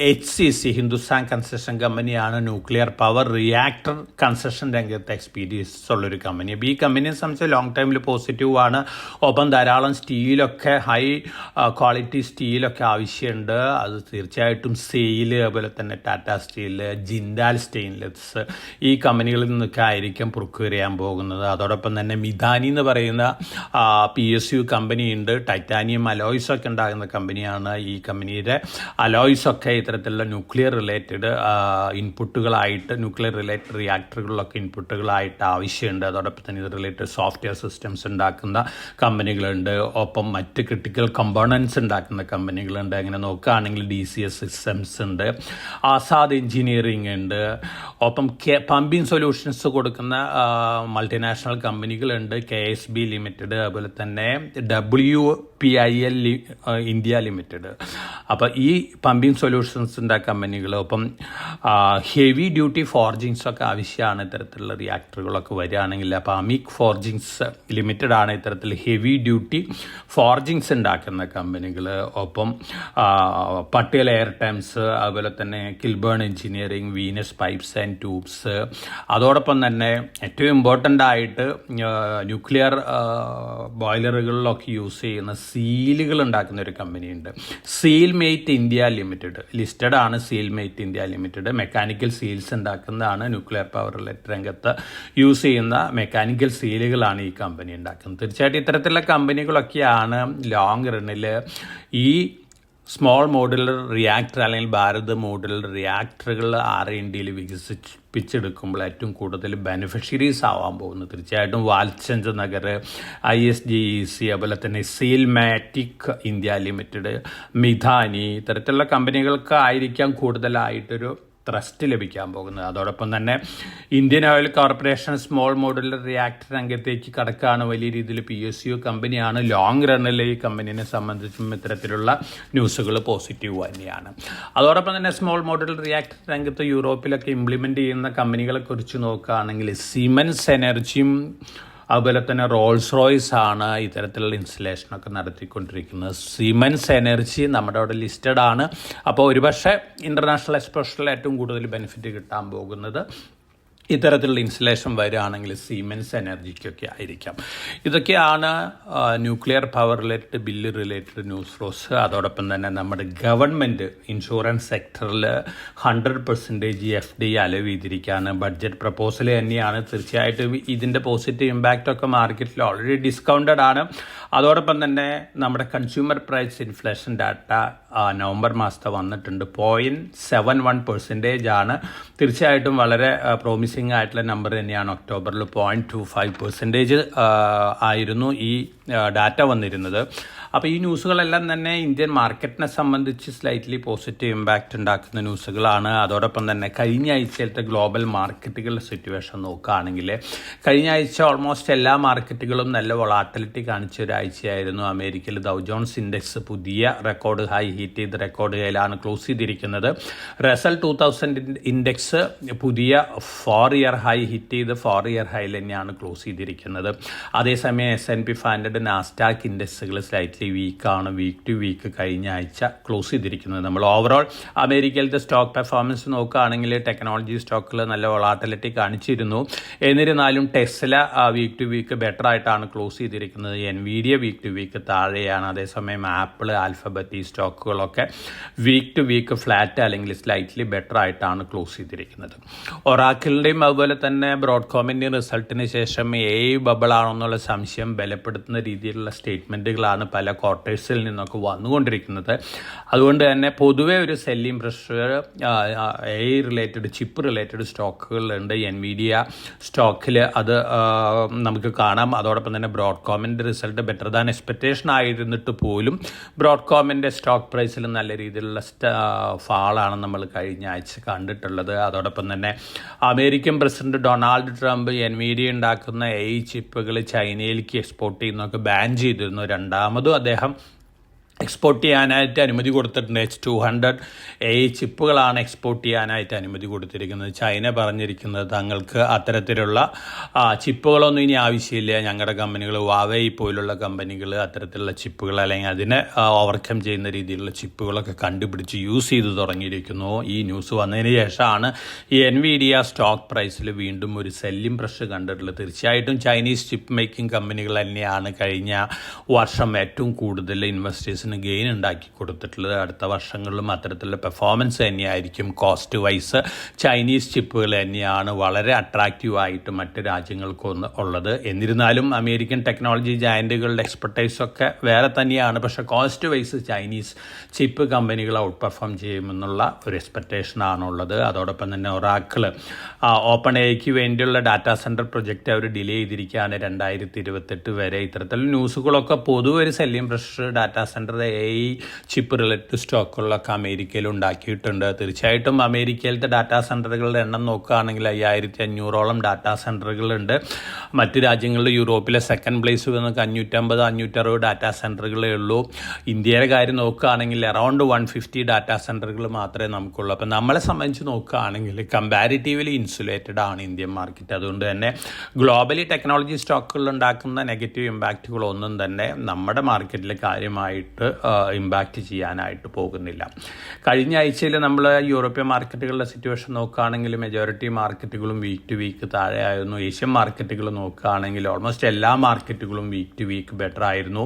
HCC ഹിന്ദുസ്ഥാൻ കൺസ്ട്രക്ഷൻ കമ്പനിയാണ് ന്യൂക്ലിയർ പവർ റിയാക്ടർ കൺസ്ട്രക്ഷൻ രംഗത്ത് എക്സ്പീരിയൻസ് ഉള്ളൊരു കമ്പനി. അപ്പോൾ ഈ കമ്പനിയെ സംബന്ധിച്ച് ലോങ് ടൈമിൽ പോസിറ്റീവാണ്. ഒപ്പം ധാരാളം സ്റ്റീലൊക്കെ ഹൈ ക്വാളിറ്റി സ്റ്റീലൊക്കെ ആവശ്യമുണ്ട്. അത് തീർച്ചയായിട്ടും സെയിൽ, അതുപോലെ തന്നെ ടാറ്റ സ്റ്റീൽ, ജിൻഡാൽ സ്റ്റെയിൻലെസ് ഈ കമ്പനികളിൽ നിന്നൊക്കെ ആയിരിക്കും പ്രൊക്യൂർ ചെയ്യാൻ പോകുന്നത്. അതോടൊപ്പം തന്നെ മിതാനി എന്ന് പറയുന്ന PSU കമ്പനിയുണ്ട്. ടൈറ്റാനിയം അലോയ്സൊക്കെ ഉണ്ടാകുന്ന കമ്പനിയാണ്. ഈ കമ്പനിയുടെ അലോയ്സൊക്കെ ഇത്തരത്തിലുള്ള ന്യൂക്ലിയർ റിലേറ്റഡ് ഇൻപുട്ടുകളായിട്ട്, ന്യൂക്ലിയർ റിലേറ്റഡ് റിയാക്ടറുകളിലൊക്കെ ഇൻപുട്ടുകളായിട്ട് ആവശ്യമുണ്ട്. അതോടൊപ്പം തന്നെ ഇത് റിലേറ്റഡ് സോഫ്റ്റ്വെയർ സിസ്റ്റംസ് ഉണ്ടാക്കുന്ന കമ്പനികളുണ്ട്. ഒപ്പം മറ്റ് ക്രിട്ടിക്കൽ കമ്പോണൻസ് ഉണ്ടാക്കുന്ന കമ്പനികളുണ്ട്. അങ്ങനെ നോക്കുകയാണെങ്കിൽ DCS സിസ്റ്റംസ് ഉണ്ട്, ആസാദ് എഞ്ചിനീയറിംഗ് ഉണ്ട്. ഒപ്പം പമ്പിംഗ് സൊല്യൂഷൻസ് കൊടുക്കുന്ന മൾട്ടിനാഷണൽ കമ്പനികളുണ്ട്, KSB ലിമിറ്റഡ്, അതുപോലെ തന്നെ WPIL ഇന്ത്യ ലിമിറ്റഡ്. അപ്പോൾ ഈ പമ്പിംഗ് സൊല്യൂഷൻസിൻ്റെ കമ്പനികൾ, ഒപ്പം ഹെവി ഡ്യൂട്ടി ഫോർജിങ്സൊക്കെ ആവശ്യമാണ് ഇത്തരത്തിലുള്ള റിയാക്ടറുകളൊക്കെ വരികയാണെങ്കിൽ. അപ്പോൾ അമിക് ഫോർജിങ്സ് ലിമിറ്റഡ് ആണ് ഇത്തരത്തിൽ ഹെവി ഡ്യൂട്ടി ഫോർജിങ്സ് ഉണ്ടാക്കുന്ന കമ്പനികൾ. ഒപ്പം പട്ടേൽ എയർ ടൈംസ്, അതുപോലെ തന്നെ Kilburn Engineering, Venus Pipes and Tubes. അതോടൊപ്പം തന്നെ ഏറ്റവും ഇമ്പോർട്ടൻ്റ് ആയിട്ട് ന്യൂക്ലിയർ ബോയിലറുകളിലൊക്കെ യൂസ് ചെയ്യുന്ന സീലുകൾ ഉണ്ടാക്കുന്ന ഒരു കമ്പനിയുണ്ട്, സീൽമേറ്റ് ഇന്ത്യ ലിമിറ്റഡ്. ലിസ്റ്റഡ് ആണ് സീൽമേറ്റ് ഇന്ത്യ ലിമിറ്റഡ്. മെക്കാനിക്കൽ സീൽസ് ഉണ്ടാക്കുന്നതാണ്. ന്യൂക്ലിയർ പവർ റിലേറ്റഡ് രംഗത്ത് യൂസ് ചെയ്യുന്ന മെക്കാനിക്കൽ സീലുകളാണ് ഈ കമ്പനി ഉണ്ടാക്കുന്നത്. തീർച്ചയായിട്ടും ഇത്തരത്തിലുള്ള കമ്പനികളൊക്കെയാണ് ലോങ് റണ്ണിൽ ഈ സ്മോൾ മോഡുലർ റിയാക്ടർ അല്ലെങ്കിൽ ഭാരത് മോഡുലർ റിയാക്ടറുകൾ R&Dയിൽ വികസിപ്പിച്ചെടുക്കുമ്പോൾ ഏറ്റവും കൂടുതൽ ബെനിഫിഷ്യറീസ് ആവാൻ പോകുന്നത്. തീർച്ചയായിട്ടും വാൽചന്ദ് നഗർ, ISGEC, അതുപോലെ തന്നെ സീൽമാറ്റിക് ഇന്ത്യ ലിമിറ്റഡ്, മിതാനി ഇത്തരത്തിലുള്ള കമ്പനികൾക്ക് ആയിരിക്കാം കൂടുതലായിട്ടൊരു ട്രസ്റ്റ് ലഭിക്കാൻ പോകുന്നത്. അതോടൊപ്പം തന്നെ Indian oil corporation small modular reactor രംഗത്തേക്ക് കടക്കുകയാണ്. വലിയ രീതിയിൽ PSU കമ്പനിയാണ്. ലോങ് റണ്ണിൽ ഈ കമ്പനിയെ സംബന്ധിച്ചും ഇത്തരത്തിലുള്ള ന്യൂസുകൾ പോസിറ്റീവ് തന്നെയാണ്. അതോടൊപ്പം തന്നെ സ്മോൾ മോഡുലർ റിയാക്ടർ രംഗത്ത് യൂറോപ്പിലൊക്കെ ഇംപ്ലിമെൻ്റ് ചെയ്യുന്ന കമ്പനികളെ കുറിച്ച് നോക്കുകയാണെങ്കിൽ സിമൻസ് എനർജിയും അതുപോലെ തന്നെ റോൾസ് റോയ്സ് ആണ് ഇത്തരത്തിലുള്ള ഇൻസ്റ്റലേഷനൊക്കെ നടത്തിക്കൊണ്ടിരിക്കുന്നത്. സിമൻസ് എനർജി നമ്മുടെ അവിടെ ലിസ്റ്റഡ് ആണ്. അപ്പോൾ ഒരുപക്ഷെ ഇൻ്റർനാഷണൽ എക്സ്പോഷറിൽ ഏറ്റവും കൂടുതൽ ബെനിഫിറ്റ് കിട്ടാൻ പോകുന്നത് ഇത്തരത്തിലുള്ള ഇൻസ്റ്റലേഷൻ വരികയാണെങ്കിൽ സീമെൻസ് എനർജിക്കൊക്കെ ആയിരിക്കാം. ഇതൊക്കെയാണ് nuclear power related bill related news flows. അതോടൊപ്പം തന്നെ നമ്മുടെ ഗവൺമെൻറ് ഇൻഷുറൻസ് സെക്ടറിൽ 100% FDI അലവ് ചെയ്തിരിക്കുകയാണ്. ബഡ്ജറ്റ് പ്രപ്പോസൽ തന്നെയാണ്. തീർച്ചയായിട്ടും ഇതിൻ്റെ പോസിറ്റീവ് ഇമ്പാക്റ്റൊക്കെ മാർക്കറ്റിൽ ഓൾറെഡി ഡിസ്കൗണ്ടഡ് ആണ്. അതോടൊപ്പം തന്നെ നമ്മുടെ consumer price inflation data November മാസത്തെ വന്നിട്ടുണ്ട്. 0.71% ആണ്. തീർച്ചയായിട്ടും വളരെ പ്രോമിസിംഗ് ആയിട്ടുള്ള നമ്പർ തന്നെയാണ്. ഒക്ടോബറിൽ 0.25% ആയിരുന്നു ഈ ഡാറ്റ വന്നിരുന്നത്. അപ്പോൾ ഈ ന്യൂസുകളെല്ലാം തന്നെ ഇന്ത്യൻ മാർക്കറ്റിനെ സംബന്ധിച്ച് സ്ലൈറ്റ്ലി പോസിറ്റീവ് ഇമ്പാക്റ്റ് ഉണ്ടാക്കുന്ന ന്യൂസുകളാണ്. അതോടൊപ്പം തന്നെ കഴിഞ്ഞ ആഴ്ചയിലത്തെ ഗ്ലോബൽ മാർക്കറ്റുകളുടെ സിറ്റുവേഷൻ നോക്കുകയാണെങ്കിൽ കഴിഞ്ഞ ആഴ്ച ഓൾമോസ്റ്റ് എല്ലാ മാർക്കറ്റുകളും നല്ല വൊളാറ്റിലിറ്റി കാണിച്ച ഒരാഴ്ചയായിരുന്നു. അമേരിക്കയിൽ ഡൗ ജോൺസ് ഇൻഡെക്സ് പുതിയ റെക്കോർഡ് ഹൈ ഹീറ്റ് ചെയ്ത് റെക്കോർഡ് ഹൈയിലാണ് ക്ലോസ് ചെയ്തിരിക്കുന്നത്. റസൽ 2000 ഇൻഡെക്സ് പുതിയ 4 ഇയർ ഹൈ ഹിറ്റ് ചെയ്ത് 4 ഇയർ ഹൈയിൽ തന്നെയാണ് ക്ലോസ് ചെയ്തിരിക്കുന്നത്. അതേസമയം S&P 500 നാസ്ഡാക്ക് ഇൻഡെക്സുകൾ സ്ലൈറ്റ്ലി വീക്കാണ്. വീക്ക് ടു വീക്ക് കഴിഞ്ഞ ആഴ്ച ക്ലോസ് ചെയ്തിരിക്കുന്നത്. നമ്മൾ ഓവറോൾ അമേരിക്കയിലത്തെ സ്റ്റോക്ക് പെർഫോമൻസ് നോക്കുകയാണെങ്കിൽ ടെക്നോളജി സ്റ്റോക്കുകൾ നല്ല വൊളാറ്റിലിറ്റി കാണിച്ചിരുന്നു. എന്നിരുന്നാലും Tesla week to week better ആയിട്ടാണ് ക്ലോസ് ചെയ്തിരിക്കുന്നത്. എൻവിഡിയ വീക്ക് ടു വീക്ക് താഴെയാണ്. അതേസമയം ആപ്പിൾ, ആൽഫബറ്റ് ഈ സ്റ്റോക്കുകളൊക്കെ വീക്ക് ടു വീക്ക് ഫ്ലാറ്റ് അല്ലെങ്കിൽ സ്ലൈറ്റ്ലി ബെറ്റർ ആയിട്ടാണ് ക്ലോസ് ചെയ്തിരിക്കുന്നത്. ഒറാക്കിളിൻ്റെയും അതുപോലെ തന്നെ ബ്രോഡ്കോമിൻ്റെയും റിസൾട്ടിന് ശേഷം ബബിൾ ആണെന്നുള്ള സംശയം ബലപ്പെടുത്തുന്ന രീതിയിലുള്ള സ്റ്റേറ്റ്മെൻറ്റുകളാണ് പല ക്വാർട്ടേഴ്സിൽ നിന്നൊക്കെ വന്നുകൊണ്ടിരിക്കുന്നത്. അതുകൊണ്ട് തന്നെ പൊതുവെ ഒരു selling pressure related chip related സ്റ്റോക്കുകളുണ്ട്. എൻവിഡിയ സ്റ്റോക്കിൽ അത് നമുക്ക് കാണാം. അതോടൊപ്പം തന്നെ ബ്രോഡ്കോമിൻ്റെ റിസൾട്ട് ബെറ്റർ ദാൻ എക്സ്പെക്റ്റേഷൻ ആയിരുന്നിട്ട് പോലും ബ്രോഡ്കോമിൻ്റെ സ്റ്റോക്ക് പ്രൈസിൽ നല്ല രീതിയിലുള്ള ഫാളാണ് നമ്മൾ കഴിഞ്ഞ ആഴ്ച കണ്ടിട്ടുള്ളത്. അതോടൊപ്പം തന്നെ American president Donald Trump Nvidia ഉണ്ടാക്കുന്ന ചിപ്പുകൾ ചൈനയിലേക്ക് എക്സ്പോർട്ട് ചെയ്യുന്നതൊക്കെ ബാൻ ചെയ്തിരുന്നു. രണ്ടാമതും അദ്ദേഹം എക്സ്പോർട്ട് ചെയ്യാനായിട്ട് അനുമതി കൊടുത്തിട്ടുണ്ട്. H200 ചിപ്പുകളാണ് എക്സ്പോർട്ട് ചെയ്യാനായിട്ട് അനുമതി കൊടുത്തിരിക്കുന്നത്. ചൈന പറഞ്ഞിരിക്കുന്നത് തങ്ങൾക്ക് അത്തരത്തിലുള്ള ചിപ്പുകളൊന്നും ഇനി ആവശ്യമില്ല, ഞങ്ങളുടെ കമ്പനികൾ വാവേ പോലുള്ള കമ്പനികൾ അത്തരത്തിലുള്ള ചിപ്പുകൾ അല്ലെങ്കിൽ അതിനെ ഓവർകം ചെയ്യുന്ന രീതിയിലുള്ള ചിപ്പുകളൊക്കെ കണ്ടുപിടിച്ച് യൂസ് ചെയ്ത് തുടങ്ങിയിരിക്കുന്നു. ഈ ന്യൂസ് വന്നതിന് ശേഷമാണ് ഈ എൻവിഡിയ സ്റ്റോക്ക് പ്രൈസിൽ വീണ്ടും ഒരു സെല്ലിംഗ് പ്രഷർ കണ്ടിട്ടുള്ളത്. തീർച്ചയായിട്ടും ചൈനീസ് ചിപ്പ് മേക്കിംഗ് കമ്പനികൾ തന്നെയാണ് കഴിഞ്ഞ വർഷം ഏറ്റവും കൂടുതൽ ഇൻവെസ്റ്റേഴ്സ് ഗെയിൻ ഉണ്ടാക്കി കൊടുത്തിട്ടുള്ളത്. അടുത്ത വർഷങ്ങളിലും അത്തരത്തിലുള്ള പെർഫോമൻസ് തന്നെയായിരിക്കും. കോസ്റ്റ് വൈസ് ചൈനീസ് ചിപ്പുകൾ തന്നെയാണ് വളരെ അട്രാക്റ്റീവായിട്ട് മറ്റ് രാജ്യങ്ങൾക്കൊന്ന് ഉള്ളത്. എന്നിരുന്നാലും അമേരിക്കൻ ടെക്നോളജി ജയൻറ്റുകളുടെ എക്സ്പെർട്ടൈസൊക്കെ വേറെ തന്നെയാണ്. പക്ഷേ കോസ്റ്റ് വൈസ് ചൈനീസ് ചിപ്പ് കമ്പനികൾ ഔട്ട് പെർഫോം ചെയ്യുമെന്നുള്ള ഒരു എക്സ്പെക്റ്റേഷനാണുള്ളത്. അതോടൊപ്പം തന്നെ ഒറാക്കിൾ ഓപ്പൺ എയ്ക്ക് വേണ്ടിയുള്ള ഡാറ്റാ സെൻറ്റർ പ്രൊജക്റ്റ് അവർ ഡിലേ ചെയ്തിരിക്കുകയാണ് 2028 വരെ. ഇത്തരത്തിലുള്ള ന്യൂസുകളൊക്കെ പൊതുവെ ഒരു selling pressure data centre chip related സ്റ്റോക്കുകളൊക്കെ അമേരിക്കയിൽ ഉണ്ടാക്കിയിട്ടുണ്ട്. തീർച്ചയായിട്ടും അമേരിക്കയിലത്തെ ഡാറ്റാ സെൻറ്ററുകളുടെ എണ്ണം നോക്കുകയാണെങ്കിൽ 5500ഓളം ഡാറ്റാ സെൻറ്ററുകളുണ്ട്. മറ്റ് രാജ്യങ്ങളിൽ യൂറോപ്പിലെ സെക്കൻഡ് പ്ലേസ് വന്നൊക്കെ 550-560 ഡാറ്റാ സെൻറ്ററുകളേ ഉള്ളൂ. ഇന്ത്യയുടെ കാര്യം നോക്കുകയാണെങ്കിൽ അറൗണ്ട് 150 ഡാറ്റാ സെൻറ്ററുകൾ മാത്രമേ നമുക്കുള്ളൂ. അപ്പം നമ്മളെ സംബന്ധിച്ച് നോക്കുകയാണെങ്കിൽ കമ്പാരിറ്റീവ്ലി ഇൻസുലേറ്റഡ് ആണ് ഇന്ത്യൻ മാർക്കറ്റ്. അതുകൊണ്ട് തന്നെ ഗ്ലോബലി ടെക്നോളജി സ്റ്റോക്കുകൾ ഉണ്ടാക്കുന്ന നെഗറ്റീവ് ഇമ്പാക്റ്റുകളൊന്നും തന്നെ നമ്മുടെ മാർക്കറ്റിൽ കാര്യമായിട്ട് ഇമ്പാക്റ്റ് ചെയ്യാനായിട്ട് പോകുന്നില്ല. കഴിഞ്ഞ ആഴ്ചയിൽ നമ്മൾ യൂറോപ്യൻ മാർക്കറ്റുകളുടെ സിറ്റുവേഷൻ നോക്കുകയാണെങ്കിൽ മെജോറിറ്റി മാർക്കറ്റുകളും വീക്ക് ടു വീക്ക് താഴെയായിരുന്നു. ഏഷ്യൻ മാർക്കറ്റുകൾ നോക്കുകയാണെങ്കിൽ ഓൾമോസ്റ്റ് എല്ലാ മാർക്കറ്റുകളും വീക്ക് ടു വീക്ക് ബെറ്റർ ആയിരുന്നു.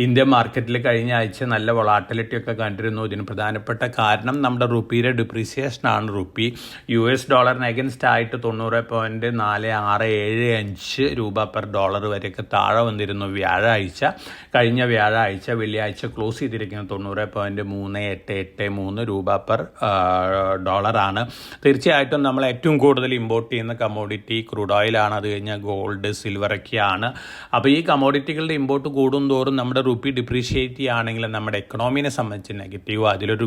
ഇന്ത്യൻ മാർക്കറ്റിൽ കഴിഞ്ഞ ആഴ്ച നല്ല വൊളാറ്റിലിറ്റി ഒക്കെ കണ്ടിരുന്നു. ഇതിന് പ്രധാനപ്പെട്ട കാരണം നമ്മുടെ റുപ്പിയുടെ ഡിപ്രീസിയേഷനാണ്. റുപ്പി US ഡോളറിന് അഗൻസ്റ്റ് ആയിട്ട് 90.4675 രൂപ പെർ ഡോളർ വരെയൊക്കെ താഴെ വന്നിരുന്നു കഴിഞ്ഞ വ്യാഴാഴ്ച. വെള്ളിയാഴ്ച ക്ലോസ് ചെയ്തിരിക്കുന്നത് 90.3883 രൂപ പെർ ഡോളറാണ്. തീർച്ചയായിട്ടും നമ്മൾ ഏറ്റവും കൂടുതൽ ഇമ്പോർട്ട് ചെയ്യുന്ന കമ്മോഡിറ്റി ക്രൂഡ് ഓയിലാണ്. അത് കഴിഞ്ഞാൽ ഗോൾഡ്, സിൽവറൊക്കെയാണ്. അപ്പോൾ ഈ കമ്മോഡിറ്റികളുടെ ഇമ്പോർട്ട് കൂടും തോറും നമ്മുടെ റുപ്പി ഡിപ്രീഷിയേറ്റ് ചെയ്യുകയാണെങ്കിൽ നമ്മുടെ എക്കണോമിനെ സംബന്ധിച്ച് നെഗറ്റീവ്. അതിലൊരു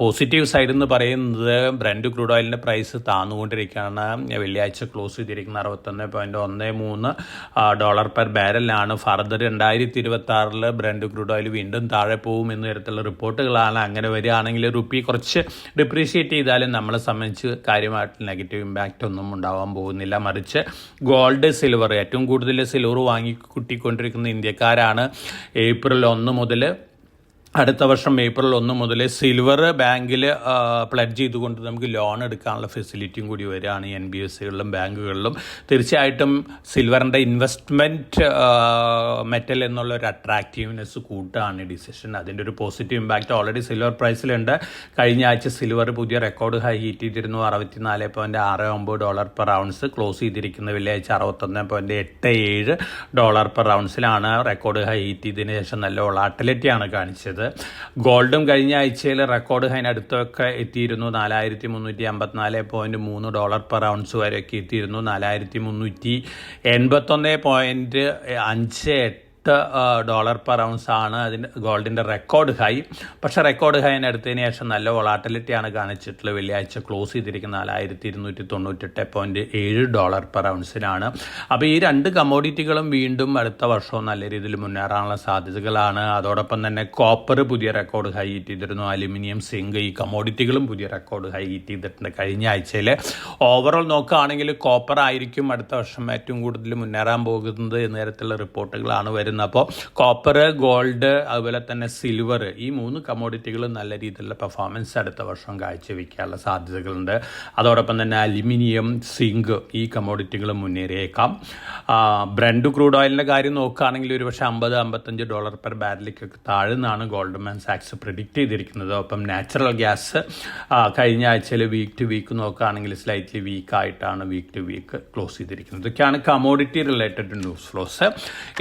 പോസിറ്റീവ് സൈഡ് എന്ന് പറയുന്നത് ബ്രന്റ് ക്രൂഡ് ഓയിലിൻ്റെ പ്രൈസ് താന്നുകൊണ്ടിരിക്കുകയാണ്. വെള്ളിയാഴ്ച ക്ലോസ് ചെയ്തിരിക്കുന്ന 61.13 ഡോളർ പെർ ബാരലാണ്. ഫർദർ 2026 ബ്രന്റ് ക്രൂഡ് ഓയിൽ വീണ്ടും താഴെ പോകും എന്ന തരത്തിലുള്ള റിപ്പോർട്ടുകളാണ്. അങ്ങനെ വരികയാണെങ്കിൽ റുപ്പി കുറച്ച് ഡിപ്രീഷിയേറ്റ് ചെയ്താലും നമ്മളെ സംബന്ധിച്ച് കാര്യമായിട്ട് നെഗറ്റീവ് ഇമ്പാക്റ്റ് ഒന്നും ഉണ്ടാവാൻ പോകുന്നില്ല. മറിച്ച് ഗോൾഡ്, സിൽവർ ഏറ്റവും കൂടുതൽ സിൽവർ വാങ്ങിക്കൂട്ടിക്കൊണ്ടിരിക്കുന്ന ഇന്ത്യക്കാരാണ്. ഏപ്രിൽ 1 മുതൽ അടുത്ത വർഷം ഏപ്രിൽ 1 മുതൽ സിൽവർ ബാങ്കിൽ പ്ലഡ്ജ് ചെയ്തുകൊണ്ട് നമുക്ക് ലോൺ എടുക്കാനുള്ള ഫെസിലിറ്റിയും കൂടി വരികയാണ് NBFCകളിലും ബാങ്കുകളിലും. തീർച്ചയായിട്ടും സിൽവറിൻ്റെ ഇൻവെസ്റ്റ്മെൻറ്റ് മെറ്റൽ എന്നുള്ള ഒരു അട്രാക്റ്റീവ്നെസ് കൂട്ടാണ് ഡിസിഷൻ. അതിൻ്റെ ഒരു പോസിറ്റീവ് ഇമ്പാക്റ്റ് ഓൾറെഡി സിൽവർ പ്രൈസിലുണ്ട്. കഴിഞ്ഞ ആഴ്ച സിൽവർ പുതിയ റെക്കോർഡ് ഹൈ ഹീറ്റ് ചെയ്തിരുന്നു. 64.69 ഡോളർ പെർ ഔൺസ്. ക്ലോസ് ചെയ്തിരിക്കുന്ന വെള്ളിയാഴ്ച 61.87 ഡോളർ പെർ ഔൺസിലാണ് റെക്കോർഡ് ഹൈ ഹീറ്റ് ചെയ്തതിന് ശേഷം നല്ല വൊളാറ്റിലിറ്റിയാണ് കാണിച്ചത്. ഗോൾഡും കഴിഞ്ഞ ആഴ്ചയിൽ റെക്കോർഡ് ഹൈനടുത്തൊക്കെ എത്തിയിരുന്നു. 4354.3 ഡോളർ പെർ ഔൺസ് വരെയൊക്കെ എത്തിയിരുന്നു. 4381.58 $8 per ounce ആണ് അതിൻ്റെ ഗോൾഡിൻ്റെ റെക്കോർഡ് ഹൈ. പക്ഷേ റെക്കോർഡ് ഹൈന് അടുത്തതിന് ശേഷം നല്ല വൊളാറ്റിലിറ്റിയാണ് കാണിച്ചിട്ടുള്ളത്. വെള്ളിയാഴ്ച ക്ലോസ് ചെയ്തിരിക്കുന്ന $4298.7 per ounceനാണ്. അപ്പോൾ ഈ രണ്ട് കമ്മോഡിറ്റികളും വീണ്ടും അടുത്ത വർഷവും നല്ല രീതിയിൽ മുന്നേറാനുള്ള സാധ്യതകളാണ്. അതോടൊപ്പം തന്നെ കോപ്പർ പുതിയ റെക്കോർഡ് ഹൈ ഹിറ്റ് ചെയ്തിരുന്നു. അലുമിനിയം, സിങ്ക് ഈ കമ്മോഡിറ്റികളും പുതിയ റെക്കോർഡ് ഹൈ ഹിറ്റ് ചെയ്തിട്ടുണ്ട് കഴിഞ്ഞ ആഴ്ചയിൽ. ഓവറോൾ നോക്കുകയാണെങ്കിൽ കോപ്പർ ആയിരിക്കും അടുത്ത വർഷം ഏറ്റവും കൂടുതൽ മുന്നേറാൻ പോകുന്നത് എന്ന തരത്തിലുള്ള റിപ്പോർട്ടുകളാണ് വരുന്നത്. അപ്പോൾ കോപ്പർ, ഗോൾഡ്, അതുപോലെ തന്നെ സിൽവർ ഈ 3 കമ്മോഡിറ്റികൾ നല്ല രീതിയിലുള്ള പെർഫോമൻസ് അടുത്ത വർഷം കാഴ്ചവെക്കാനുള്ള സാധ്യതകളുണ്ട്. അതോടൊപ്പം തന്നെ അലുമിനിയം, സിങ്ക് ഈ കമ്മോഡിറ്റികൾ മുന്നേറിയേക്കാം. ബ്രണ്ട് ക്രൂഡ് ഓയിലിൻ്റെ കാര്യം നോക്കുകയാണെങ്കിൽ ഒരുപക്ഷെ $50-55 per ബാരലിക്കൊക്കെ താഴ്ന്നാണ് ഗോൾഡ്മാൻ സാക്സ് പ്രിഡിക്റ്റ് ചെയ്തിരിക്കുന്നത്. ഒപ്പം നാച്ചുറൽ ഗ്യാസ് കഴിഞ്ഞ ആഴ്ചയിൽ വീക്ക് ടു വീക്ക് നോക്കുകയാണെങ്കിൽ സ്ലൈറ്റ്ലി വീക്കായിട്ടാണ് വീക്ക് ടു വീക്ക് ക്ലോസ് ചെയ്തിരിക്കുന്നത്. ഇതൊക്കെയാണ് കമ്മോഡിറ്റി റിലേറ്റഡ് ന്യൂസ് ഫ്ലോസ്.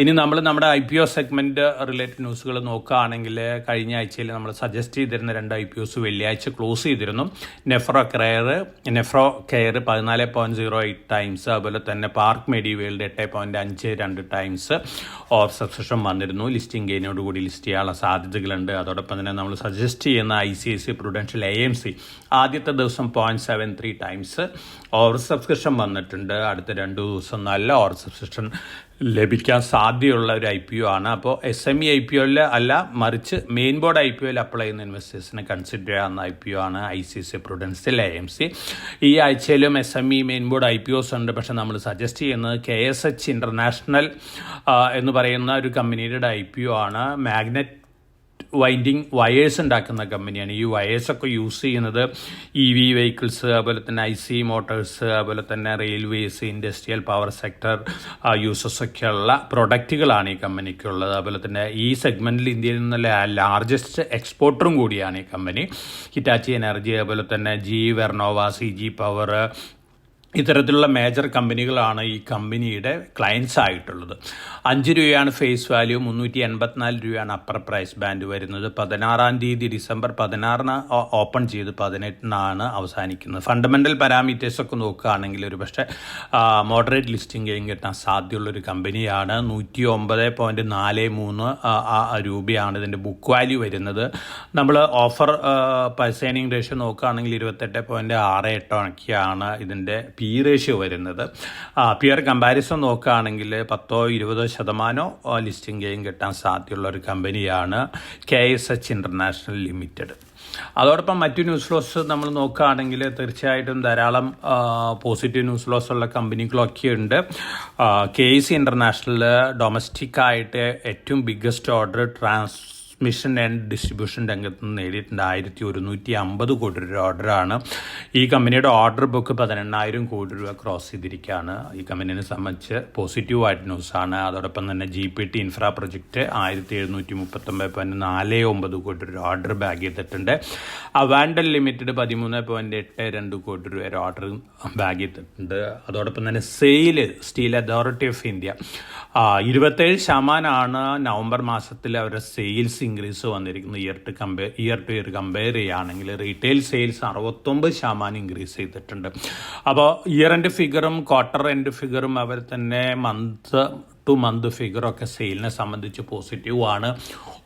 ഇനി നമ്മൾ നമ്മുടെ IPO സെഗ്മെൻറ്റ് റിലേറ്റഡ് ന്യൂസുകൾ നോക്കുകയാണെങ്കിൽ കഴിഞ്ഞ ആഴ്ചയിൽ നമ്മൾ സജസ്റ്റ് ചെയ്തിരുന്ന 2 IPOs വെള്ളിയാഴ്ച ക്ലോസ് ചെയ്തിരുന്നു. നെഫ്രോ കെയർ 14.08 ടൈംസ്, അതുപോലെ തന്നെ പാർക്ക് മെഡിവേൾഡ് 8.52 ടൈംസ് ഓവർ സബ്സ്ക്രിപ്ഷൻ വന്നിരുന്നു. ലിസ്റ്റിംഗ് ഗെയിനോടുകൂടി ലിസ്റ്റ് ചെയ്യാനുള്ള സാധ്യതകളുണ്ട്. അതോടൊപ്പം തന്നെ നമ്മൾ സജസ്റ്റ് ചെയ്യുന്ന ICICI Prudential AMC ആദ്യത്തെ ദിവസം 0.73 ടൈംസ് ഓവർ സബ്സ്ക്രിപ്ഷൻ വന്നിട്ടുണ്ട്. അടുത്ത 2 ദിവസം നല്ല ഓവർ സബ്സ്ക്രിപ്ഷൻ ലഭിക്കാൻ സാധ്യതയുള്ള ഒരു IPO ആണ്. അപ്പോൾ SME IPOയിൽ അല്ല, മറിച്ച് മെയിൻ ബോർഡ് IPOയിൽ അപ്ലൈ ചെയ്യുന്ന ഇൻവെസ്റ്റേഴ്സിനെ കൺസിഡർ ചെയ്യാവുന്ന IPO ആണ് ICICI Prudential AMC. ഈ ആഴ്ചയിലും SME മെയിൻ ബോർഡ് IPOs ഉണ്ട്. പക്ഷേ നമ്മൾ സജസ്റ്റ് ചെയ്യുന്നത് KSH ഇൻ്റർനാഷണൽ എന്ന് പറയുന്ന ഒരു കമ്പനിയുടെ IPO ആണ്. മാഗ്നറ്റ് വൈൻഡിങ് വയേഴ്സ് ഉണ്ടാക്കുന്ന കമ്പനിയാണ്. ഈ വയേഴ്സൊക്കെ യൂസ് ചെയ്യുന്നത് EV വെഹിക്കിൾസ്, അതുപോലെ തന്നെ IC മോട്ടോഴ്സ്, അതുപോലെ തന്നെ റെയിൽവേസ്, ഇൻഡസ്ട്രിയൽ പവർ സെക്ടർ യൂസേഴ്സൊക്കെയുള്ള പ്രൊഡക്റ്റുകളാണ് ഈ കമ്പനിക്കുള്ളത്. അതുപോലെ തന്നെ ഈ സെഗ്മെൻറ്റിൽ ഇന്ത്യയിൽ നിന്നുള്ള ലാർജസ്റ്റ് എക്സ്പോർട്ടറും കൂടിയാണ് ഈ കമ്പനി. ഹിറ്റാച്ചി എനർജി, അതുപോലെ തന്നെ GE വെർണോവ, CG പവർ ഇത്തരത്തിലുള്ള മേജർ കമ്പനികളാണ് ഈ കമ്പനിയുടെ ക്ലയൻസ് ആയിട്ടുള്ളത്. 5 രൂപയാണ് ഫേസ് വാല്യൂ, 384 രൂപയാണ് അപ്പർ പ്രൈസ് ബാൻഡ് വരുന്നത്. 16-ാം തീയതി ഡിസംബർ 16-ന് ഓപ്പൺ ചെയ്ത് 18-നാണ് അവസാനിക്കുന്നത്. ഫണ്ടമെൻ്റൽ പാരാമീറ്റേഴ്സൊക്കെ നോക്കുകയാണെങ്കിൽ ഒരു പക്ഷേ മോഡറേറ്റ് ലിസ്റ്റിംഗ് ഗെയിൻ കിട്ടാൻ സാധ്യതയുള്ളൊരു കമ്പനിയാണ്. 109.43 രൂപയാണ് ഇതിൻ്റെ ബുക്ക് വാല്യൂ വരുന്നത്. നമ്മൾ ഓഫർ പർസേണിംഗ് റേഷ്യോ നോക്കുകയാണെങ്കിൽ 28.68 ഇതിൻ്റെ പി റേഷ്യോ വരുന്നത്. പിയർ കമ്പാരിസൺ നോക്കുകയാണെങ്കിൽ 10-20% ലിസ്റ്റിംഗ് ഗെയിൻ കിട്ടാൻ സാധ്യതയുള്ള ഒരു കമ്പനിയാണ് KSH ഇൻ്റർനാഷണൽ ലിമിറ്റഡ്. അതോടൊപ്പം മറ്റു ന്യൂസ് ഫ്ലോസ് നമ്മൾ നോക്കുകയാണെങ്കിൽ തീർച്ചയായിട്ടും ധാരാളം പോസിറ്റീവ് ന്യൂസ് ഫ്ലോസ് ഉള്ള കമ്പനികളൊക്കെ ഉണ്ട്. KEC ഇൻ്റർനാഷണൽ ഡൊമസ്റ്റിക് ആയിട്ട് ഏറ്റവും biggest order transmission and distribution രംഗത്ത് നിന്ന് നേടിയിട്ടുണ്ട്. 1150 കോടി രൂപ ഓർഡറാണ്. ഈ കമ്പനിയുടെ ഓർഡർ ബുക്ക് 18,000 കോടി രൂപ ക്രോസ് ചെയ്തിരിക്കുകയാണ്. ഈ കമ്പനിയെ സംബന്ധിച്ച് പോസിറ്റീവായിട്ട് ന്യൂസാണ്. അതോടൊപ്പം തന്നെ GPT ഇൻഫ്രാ പ്രൊജക്റ്റ് 1799.49 കോടി രൂപ ഓർഡർ ബാഗ് ചെയ്തിട്ടുണ്ട്. അവാൻഡൽ ലിമിറ്റഡ് 13.82 കോടി രൂപ ഓർഡർ ബാഗ് ചെയ്തിട്ടുണ്ട്. അതോടൊപ്പം തന്നെ steel authority of India 27% November മാസത്തിൽ അവരുടെ സെയിൽസ് ഇൻക്രീസ് വന്നിരിക്കുന്നത്. ഇയർ ടു ഇയർ കമ്പയർ ചെയ്യുകയാണെങ്കിൽ റീറ്റെയിൽ സെയിൽസ് 69% ഇൻക്രീസ് ചെയ്തിട്ടുണ്ട്. അപ്പോൾ ഇയർ എൻഡ് ഫിഗറും ക്വാർട്ടർ എൻഡ് ഫിഗറും അവർ തന്നെ മന്ത് ടു മന്ത് ഫിഗറൊക്കെ സെയിലിനെ സംബന്ധിച്ച് പോസിറ്റീവാണ്.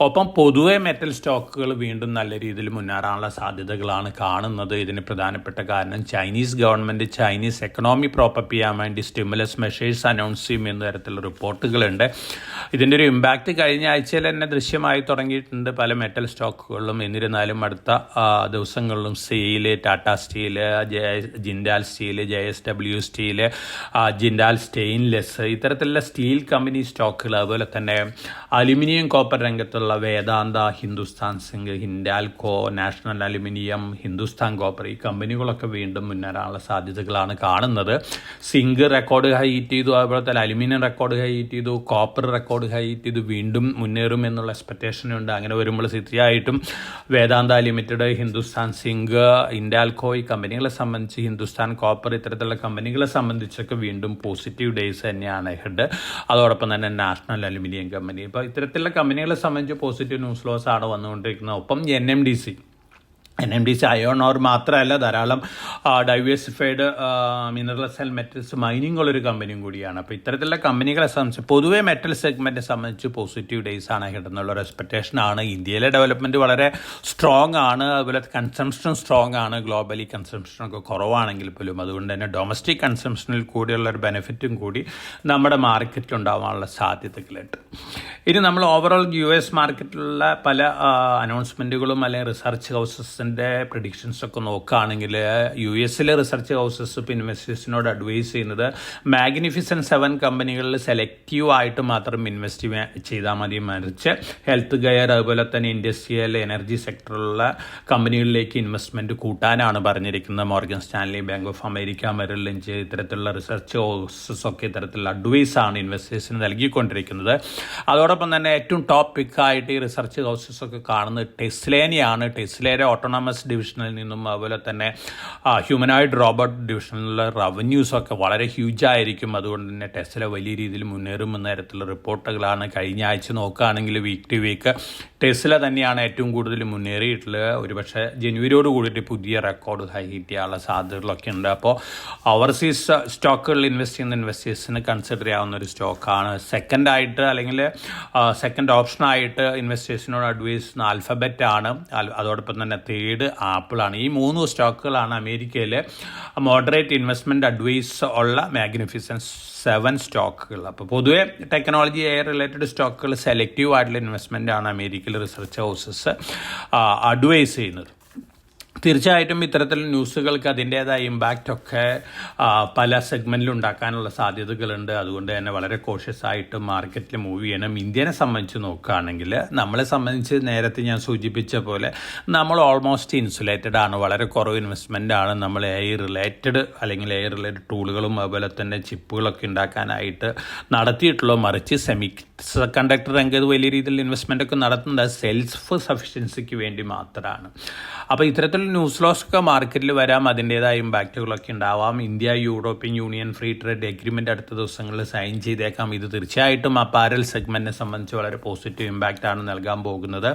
ഒപ്പം പൊതുവെ മെറ്റൽ സ്റ്റോക്കുകൾ വീണ്ടും നല്ല രീതിയിൽ മുന്നേറാനുള്ള സാധ്യതകളാണ് കാണുന്നത്. ഇതിന് പ്രധാനപ്പെട്ട കാരണം ചൈനീസ് ഗവൺമെൻറ് ചൈനീസ് എക്കണോമി പ്രോപ്പപ്പ് ചെയ്യാൻ വേണ്ടി സ്റ്റിമുലസ് മെഷേഴ്സ് അനൗൺസ് ചെയ്യും എന്ന തരത്തിലുള്ള റിപ്പോർട്ടുകളുണ്ട്. ഇതിൻ്റെ ഒരു ഇമ്പാക്റ്റ് കഴിഞ്ഞ ആഴ്ചയിൽ തന്നെ ദൃശ്യമായി തുടങ്ങിയിട്ടുണ്ട് പല മെറ്റൽ സ്റ്റോക്കുകളിലും. എന്നിരുന്നാലും അടുത്ത ദിവസങ്ങളിലും SAIL, Tata steel, Jindal steel, JSW steel, Jindal stainless ഇത്തരത്തിലുള്ള സ്റ്റീൽ കമ്പനി സ്റ്റോക്കുകൾ, അതുപോലെ തന്നെ അലുമിനിയം കോപ്പർ രംഗത്തുള്ള Vedanta, Hindustan zinc, Hindalco, national aluminium, Hindustan copper ഈ കമ്പനികളൊക്കെ വീണ്ടും മുന്നേറാനുള്ള സാധ്യതകളാണ് കാണുന്നത്. സിങ്ക് റെക്കോർഡ് ഹൈ ഹിറ്റ് ചെയ്തു, അതുപോലെ തന്നെ അലുമിനിയം റെക്കോർഡ് ഹൈ ഹിറ്റ് ചെയ്തു, കോപ്പർ റെക്കോർഡ് ഹൈ ഹിറ്റ് ചെയ്തു, വീണ്ടും മുന്നേറും എന്നുള്ള എക്സ്പെക്റ്റേഷനുണ്ട്. അങ്ങനെ വരുമ്പോൾ തീർച്ചയായിട്ടും വേദാന്ത ലിമിറ്റഡ്, ഹിന്ദുസ്ഥാൻ സിങ്ക്, ഹിൻഡാൽകോ ഈ കമ്പനികളെ സംബന്ധിച്ച്, ഹിന്ദുസ്ഥാൻ കോപ്പർ ഇത്തരത്തിലുള്ള കമ്പനികളെ സംബന്ധിച്ചൊക്കെ വീണ്ടും പോസിറ്റീവ് ഡേയ്സ് തന്നെയാണ് ഹെഡ്. അതോടൊപ്പം തന്നെ നാഷണൽ അലുമിനിയം കമ്പനി. ഇപ്പോൾ ഇത്തരത്തിലുള്ള കമ്പനികളെ സംബന്ധിച്ച് പോസിറ്റീവ് ന്യൂസ് ഫ്ലോസ് ആണ് വന്നുകൊണ്ടിരിക്കുന്നത്. ഒപ്പം NMDC NMDC അയോൺ ഓർ മാത്രമല്ല, ധാരാളം diversified minerals and metals mining ഉള്ളൊരു കമ്പനിയും കൂടിയാണ്. അപ്പോൾ ഇത്തരത്തിലുള്ള കമ്പനികളെ സംബന്ധിച്ച് പൊതുവേ മെറ്റൽ സെഗ്മെൻറ്റിനെ സംബന്ധിച്ച് പോസിറ്റീവ് ഡേയ്സ് ആണ് കിട്ടുന്നുള്ള ഒരു എക്സ്പെക്റ്റേഷൻ ആണ്. ഇന്ത്യയിലെ ഡെവലപ്മെൻറ്റ് വളരെ സ്ട്രോങ് ആണ്, അതുപോലെ കൺസംഷൻ സ്ട്രോങ് ആണ്. ഗ്ലോബലി കൺസംഷനൊക്കെ കുറവാണെങ്കിൽ പോലും അതുകൊണ്ട് തന്നെ ഡൊമസ്റ്റിക് കൺസംഷനിൽ കൂടിയുള്ള ഒരു ബെനിഫിറ്റും കൂടി നമ്മുടെ മാർക്കറ്റിൽ ഉണ്ടാവാനുള്ള സാധ്യതകളുണ്ട്. ഇനി നമ്മൾ ഓവറോൾ US മാർക്കറ്റിലുള്ള പല അനൗൺസ്മെൻറ്റുകളും അല്ലെങ്കിൽ റിസർച്ച് ഹൗസസിൻ്റെ പ്രഡിക്ഷൻസൊക്കെ നോക്കുകയാണെങ്കിൽ US റിസർച്ച് ഹൗസസ് ഇപ്പോൾ ഇൻവെസ്റ്റേഴ്സിനോട് അഡ്വൈസ് ചെയ്യുന്നത് മാഗ്നിഫിസൻറ്റ് 7 കമ്പനികളിൽ സെലക്റ്റീവ് ആയിട്ട് മാത്രം ഇൻവെസ്റ്റ് ചെയ്താൽ മതി, മറിച്ച് ഹെൽത്ത് കെയർ അതുപോലെ തന്നെ ഇൻഡസ്ട്രിയൽ എനർജി സെക്ടറിലുള്ള കമ്പനികളിലേക്ക് ഇൻവെസ്റ്റ്മെൻറ്റ് കൂട്ടാനാണ് പറഞ്ഞിരിക്കുന്നത്. Morgan Stanley, bank of America, Merrill Lynch ഇത്തരത്തിലുള്ള റിസർച്ച് ഹൗസസൊക്കെ ഇത്തരത്തിലുള്ള അഡ്വൈസാണ് ഇൻവെസ്റ്റേഴ്സിന് നൽകിക്കൊണ്ടിരിക്കുന്നത്. അതോടൊപ്പം തന്നെ ഏറ്റവും ടോപ്പ് പിക്കായിട്ട് ഈ റിസർച്ച് ഹൗസസൊക്കെ കാണുന്നത് ടെസ്ലേനെയാണ്. ടെസ്ലയുടെ ഓട്ടോണമസ് ഡിവിഷനിൽ നിന്നും അതുപോലെ തന്നെ ഹ്യൂമനോയിഡ് റോബോട്ട് ഡിവിഷനിലുള്ള റവന്യൂസൊക്കെ വളരെ ഹ്യൂജായിരിക്കും. അതുകൊണ്ട് തന്നെ ടെസ്ല വലിയ രീതിയിൽ മുന്നേറുമെന്ന തരത്തിലുള്ള റിപ്പോർട്ടുകളാണ്. കഴിഞ്ഞ ആഴ്ച നോക്കുകയാണെങ്കിൽ വീക്ക് ടു വീക്ക് ടെസ്ല തന്നെയാണ് ഏറ്റവും കൂടുതൽ മുന്നേറിയിട്ടുള്ളത്. ഒരുപക്ഷെ ജനുവരിയോട് കൂടിയിട്ട് പുതിയ റെക്കോർഡ് ഹൈ ഹിറ്റ് ചെയ്യാനുള്ള സാധ്യതകളൊക്കെ ഉണ്ട്. അപ്പോൾ ഓവർസീസ് സ്റ്റോക്കുകളിൽ ഇൻവെസ്റ്റ് ചെയ്യുന്ന ഇൻവെസ്റ്റേഴ്സിന് കൺസിഡർ ചെയ്യാവുന്ന ഒരു സ്റ്റോക്കാണ്. സെക്കൻഡായിട്ട് അല്ലെങ്കിൽ സെക്കൻഡ് ഓപ്ഷനായിട്ട് ഇൻവെസ്റ്റേഴ്സിനോട് അഡ്വൈസ് ആൽഫബറ്റ് ആണ്. അതോടൊപ്പം തന്നെ തേർഡ് ആപ്പിളാണ്. ഈ 3 സ്റ്റോക്കുകളാണ് അമേരിക്കയിൽ മോഡറേറ്റ് ഇൻവെസ്റ്റ്മെൻറ്റ് അഡ്വൈസ് ഉള്ള മാഗ്നിഫിസൻറ്റ് 7 സ്റ്റോക്കുകൾ. അപ്പോൾ പൊതുവെ ടെക്നോളജി റിലേറ്റഡ് സ്റ്റോക്കുകൾ സെലക്റ്റീവ് ആയിട്ടുള്ള ഇൻവെസ്റ്റ്മെൻ്റ് ആണ് അമേരിക്കയിൽ റിസർച്ച് ഹൗസസ് അഡ്വൈസ് ചെയ്യുന്നത്. തീർച്ചയായിട്ടും ഇത്തരത്തിൽ ന്യൂസുകൾക്ക് അതിൻ്റേതായ ഇമ്പാക്റ്റൊക്കെ പല സെഗ്മെൻറ്റിലും ഉണ്ടാക്കാനുള്ള സാധ്യതകളുണ്ട്. അതുകൊണ്ട് തന്നെ വളരെ കോഷ്യസ് ആയിട്ട് മാർക്കറ്റിൽ മൂവ് ചെയ്യണം. ഇന്ത്യനെ സംബന്ധിച്ച് നോക്കുകയാണെങ്കിൽ നമ്മളെ സംബന്ധിച്ച് നേരത്തെ ഞാൻ സൂചിപ്പിച്ച പോലെ നമ്മൾ ഓൾമോസ്റ്റ് ഇൻസുലേറ്റഡ് ആണ്. വളരെ കുറവ് ഇൻവെസ്റ്റ്മെൻ്റ് ആണ് നമ്മൾ AI റിലേറ്റഡ് അല്ലെങ്കിൽ AI റിലേറ്റഡ് ടൂളുകളും അതുപോലെ തന്നെ ചിപ്പുകളൊക്കെ ഉണ്ടാക്കാനായിട്ട് നടത്തിയിട്ടുള്ളൂ. മറിച്ച് സെമി കണ്ടക്ടർ രംഗത്ത് വലിയ രീതിയിൽ ഇൻവെസ്റ്റ്മെൻ്റ് ഒക്കെ നടത്തുന്നത് സെൽഫ് സഫിഷ്യൻസിക്ക് വേണ്ടി മാത്രമാണ്. അപ്പോൾ ഇത്തരത്തിൽ ന്യൂസ് ലോസ് ഒക്കെ മാർക്കറ്റിൽ വരാം, അതിൻ്റേതായ ഇമ്പാക്റ്റുകളൊക്കെ ഉണ്ടാവാം. India European union free trade agreement അടുത്ത ദിവസങ്ങളിൽ സൈൻ ചെയ്തേക്കാം. ഇത് തീർച്ചയായിട്ടും അപ്പാരൽ സെഗ്മെൻറ്റിനെ സംബന്ധിച്ച് വളരെ പോസിറ്റീവ് ഇമ്പാക്റ്റ് ആണ് നൽകാൻ പോകുന്നത്.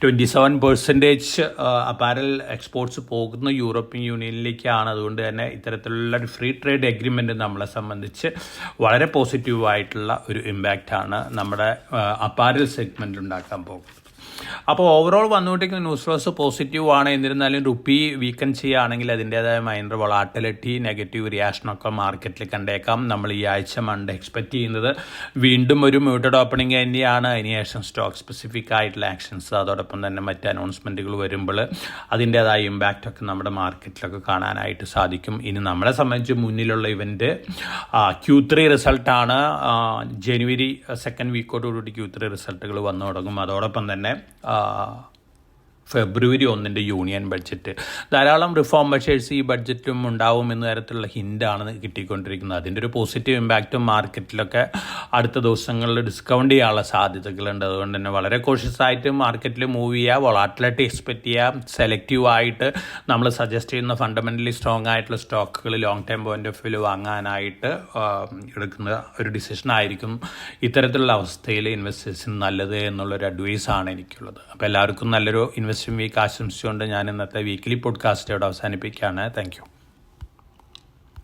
27% അപ്പാരൽ എക്സ്പോർട്സ് പോകുന്ന യൂറോപ്യൻ യൂണിയനിലേക്കാണ്. അതുകൊണ്ട് തന്നെ ഇത്തരത്തിലുള്ള ഒരു ഫ്രീ ട്രേഡ് എഗ്രിമെൻറ്റ് നമ്മളെ സംബന്ധിച്ച് വളരെ പോസിറ്റീവായിട്ടുള്ള ഒരു ഇമ്പാക്റ്റാണ് നമ്മുടെ അപ്പാരൽ സെഗ്മെൻറ്റിൽ ഉണ്ടാക്കാൻ പോകുന്നത്. അപ്പോൾ ഓവറോൾ വന്നുകൊണ്ടിരിക്കുന്ന ന്യൂസ് ഫ്ലോസ് പോസിറ്റീവ് ആണ്. എന്നിരുന്നാലും റുപ്പി വീക്കൻ ചെയ്യുകയാണെങ്കിൽ അതിൻ്റേതായ മൈനർ വൊളാറ്റിലിറ്റി, നെഗറ്റീവ് റിയാക്ഷനൊക്കെ മാർക്കറ്റിൽ കണ്ടേക്കാം. നമ്മൾ ഈ ആഴ്ച മൺഡേ എക്സ്പെക്റ്റ് ചെയ്യുന്നത് വീണ്ടും ഒരു മ്യൂട്ടഡ് ഓപ്പണിംഗ് തന്നെയാണ്. അതിനുശേഷം സ്റ്റോക്ക് സ്പെസിഫിക് ആയിട്ടുള്ള ആക്ഷൻസ് അതോടൊപ്പം തന്നെ മറ്റ് അനൗൺസ്മെൻറ്റുകൾ വരുമ്പോൾ അതിൻ്റേതായ ഇമ്പാക്റ്റൊക്കെ നമ്മുടെ മാർക്കറ്റിലൊക്കെ കാണാനായിട്ട് സാധിക്കും. ഇനി നമ്മളെ സംബന്ധിച്ച് മുന്നിലുള്ള ഇവൻ്റ് Q3 റിസൾട്ടാണ്. ജനുവരി സെക്കൻഡ് വീക്കോടുകൂടി Q3 റിസൾട്ടുകൾ വന്നു തുടങ്ങും. അതോടൊപ്പം തന്നെ ഫെബ്രുവരി 1 യൂണിയൻ ബഡ്ജറ്റ്. ധാരാളം റിഫോം മെഷേഴ്സ് ഈ ബഡ്ജറ്റിലും ഉണ്ടാവും എന്ന തരത്തിലുള്ള ഹിൻ്റാണ് കിട്ടിക്കൊണ്ടിരിക്കുന്നത്. അതിൻ്റെ ഒരു പോസിറ്റീവ് ഇമ്പാക്റ്റും മാർക്കറ്റിലൊക്കെ അടുത്ത ദിവസങ്ങളിൽ ഡിസ്കൗണ്ട് ചെയ്യാനുള്ള സാധ്യതകളുണ്ട്. അതുകൊണ്ട് തന്നെ വളരെ കോഷ്യസ് ആയിട്ട് മാർക്കറ്റിൽ മൂവ് ചെയ്യുക, വൊളാറ്റിലിറ്റി എക്സ്പെക്റ്റ് ചെയ്യുക, സെലക്റ്റീവ് ആയിട്ട് നമ്മൾ സജസ്റ്റ് ചെയ്യുന്ന ഫണ്ടമെൻ്റലി സ്ട്രോങ് ആയിട്ടുള്ള സ്റ്റോക്കുകൾ long time point of view വാങ്ങാനായിട്ട് എടുക്കുന്ന ഒരു ഡിസിഷൻ ആയിരിക്കും ഇത്തരത്തിലുള്ള അവസ്ഥയിൽ ഇൻവെസ്റ്റേഴ്സിന് നല്ലത് എന്നുള്ളൊരു അഡ്വൈസാണ് എനിക്കുള്ളത്. അപ്പോൾ എല്ലാവർക്കും നല്ലൊരു ഇൻവെസ്റ്റ്മെൻറ്റ് വീക്ക് ആശംസിച്ചുകൊണ്ട് ഞാൻ ഇന്നത്തെ വീക്കിലി പോഡ്കാസ്റ്റ് ഇവിടെ അവസാനിപ്പിക്കുകയാണ്. Thank you.